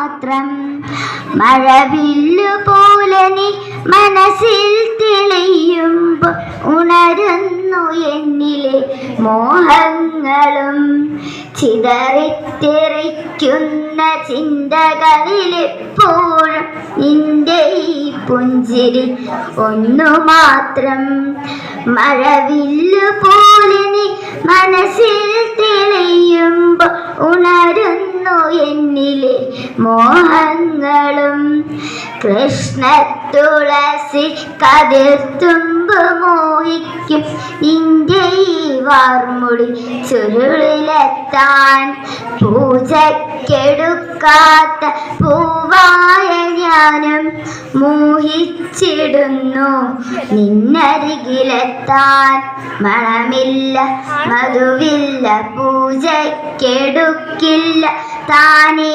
മാത്രം. മഴവില്ലു പോലെ നീ മനസ്സിൽ തെളിയുമ്പോൾ ഉണരുന്നു എന്നിലെ മോഹങ്ങളും. ചിതറിത്തെറിക്കുന്ന ചിന്തകളിലെപ്പോഴും നിന്റെ ഈ പുഞ്ചിരി ഒന്നു മാത്രം. മഴവില്ലു പോലെ നീ മനസ്സിൽ തെളിയുമ്പോൾ ഉണരുന്നു എന്നിലെ മോഹങ്ങളും. കൃഷ്ണ തുളസി കതിർത്തുമ്പ് മോഹിക്കും നിന്റെ ഈ വാർമുടി ചുരുളിലെത്താൻ. പൂജയ്ക്കെടുക്കാത്ത പൂവായ ഞാനും മോഹിച്ചിടുന്നു നിന്നരികിലെത്താൻ. മണമില്ല മധുവില്ല പൂജയ്ക്കെടുക്കില്ല താനേ